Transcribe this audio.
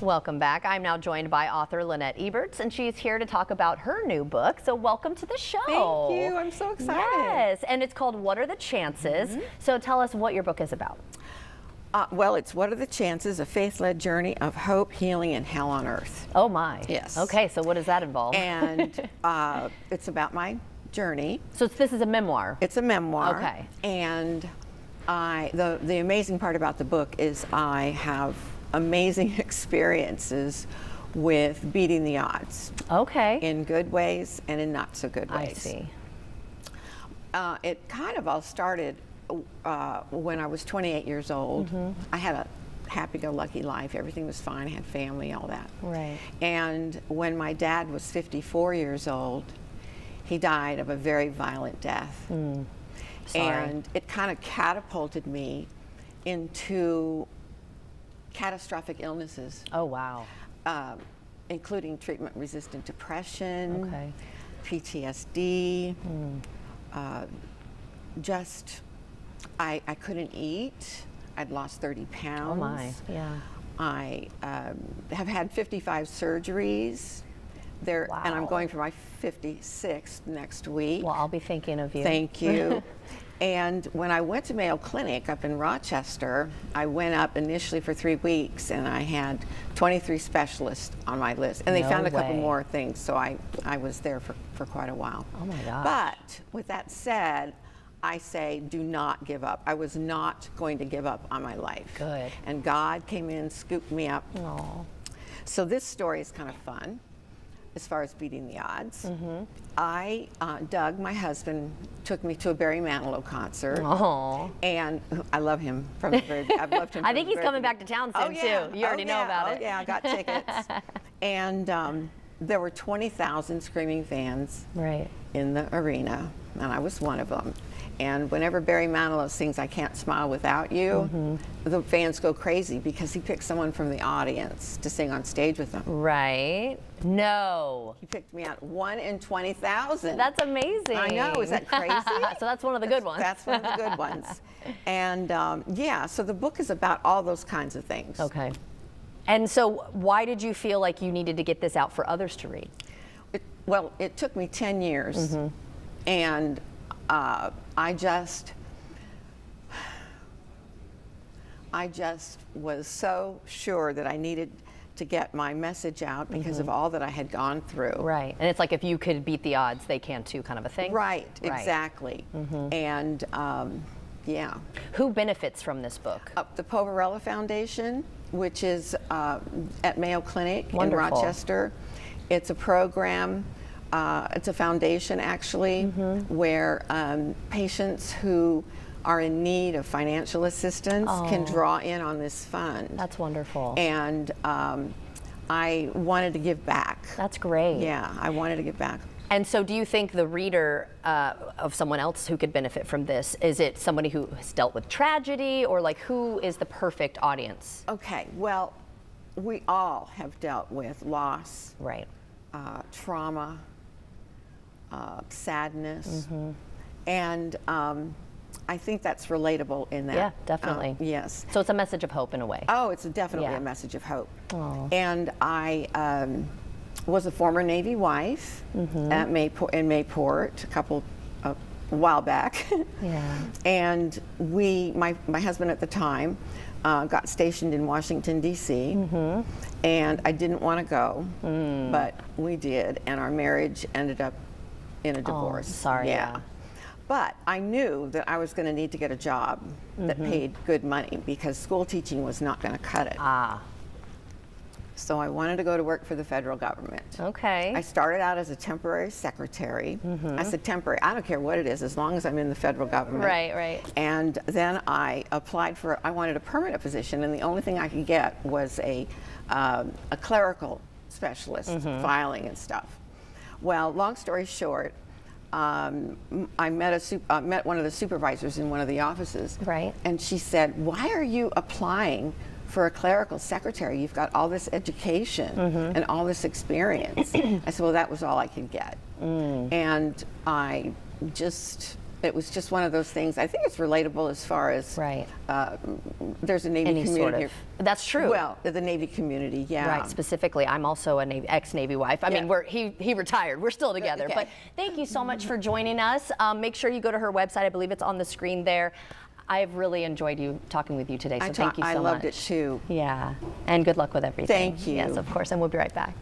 Welcome back. I'm now joined by author Lynette Ebberts, and she's here to talk about her new book. So welcome to the show. Thank you. I'm so excited. Yes, and it's called What Are the Chances? So tell us what your book is about. Well, it's What Are the Chances? A Faith-Led Journey of Hope, Healing, and Hell on Earth. Oh my. Yes. Okay, so what does that involve? And it's about my journey. So this is a memoir. It's a memoir. Okay. And the amazing part about the book is I have amazing experiences with beating the odds. Okay. In good ways and in not so good ways. I see. It kind of all started when I was 28 years old. I had a happy-go-lucky life. Everything was fine. I had family, all that. Right. And when my dad was 54 years old, he died of a very violent death. Sorry. And it kind of catapulted me into catastrophic illnesses. Oh wow. Including treatment-resistant depression, Okay. PTSD, I couldn't eat. I'd lost 30 pounds. Oh my. Yeah. I have had 55 surgeries. Wow. And I'm going for my 56th next week. Well, I'll be thinking of you. Thank you. And when I went to Mayo Clinic up in Rochester, I went up initially for 3 weeks, and I had 23 specialists on my list. And they No found a couple way. more things, so I was there for quite a while. Oh my gosh. But with that said, I say do not give up. I was not going to give up on my life. Good. And God came in, scooped me up. Aw. So this story is kind of fun as far as beating the odds. Doug, my husband, took me to a Barry Manilow concert. Aw. And I love him from the very, I've loved him I from think the he's very coming back beginning. to town soon too. You already know about it. Oh yeah, I got tickets. And there were 20,000 screaming fans Right. in the arena, and I was one of them. And whenever Barry Manilow sings I Can't Smile Without You, the fans go crazy because he picked someone from the audience to sing on stage with him. Right. No. He picked me out 1 in 20,000. That's amazing. I know, is that crazy? So that's one of the good ones. That's one of the good ones. And yeah, so the book is about all those kinds of things. Okay. And so why did you feel like you needed to get this out for others to read? Well, it took me 10 years, and I just was so sure that I needed to get my message out because of all that I had gone through. Right. And it's like if you could beat the odds, they can too, kind of a thing. Right, exactly. And yeah. Who benefits from this book? The Poverello Foundation, which is at Mayo Clinic Wonderful. in Rochester. It's a program, it's a foundation actually, where patients who are in need of financial assistance can draw in on this fund. That's wonderful. And I wanted to give back. That's great. Yeah, I wanted to give back. And so do you think the reader of someone else who could benefit from this, is it somebody who has dealt with tragedy, or like who is the perfect audience? Okay, well, we all have dealt with loss, Right. trauma, sadness, and I think that's relatable in that. Yeah, definitely. Yes. So it's a message of hope in a way. Oh, it's definitely Yeah. a message of hope. Aw. And I was a former Navy wife at in Mayport a while back. Yeah. And my husband at the time got stationed in Washington, D.C., and I didn't want to go, but we did, and our marriage ended up in a divorce. Sorry. Yeah. But I knew that I was going to need to get a job that paid good money because school teaching was not going to cut it. Ah. So I wanted to go to work for the federal government. Okay. I started out as a temporary secretary. I said temporary, I don't care what it is, as long as I'm in the federal government. Right, right. And then I applied I wanted a permanent position, and the only thing I could get was a clerical specialist, filing and stuff. Well, long story short, I met one of the supervisors in one of the offices. Right. And she said, "Why are you applying for a clerical secretary? You've got all this education and all this experience." I said, "Well, that was all I could get." And I just it was just one of those things. I think it's relatable as far as Right. There's a Navy Any community sort of. here. That's true. Well, the Navy community, yeah. Right, specifically, I'm also a ex-Navy wife. I mean, he retired. We're still together. Okay. But thank you so much for joining us. Make sure you go to her website. I believe it's on the screen there. I've really enjoyed talking with you today, so thank you so much. I loved it too. Yeah, and good luck with everything. Thank you. Yes, of course, and we'll be right back.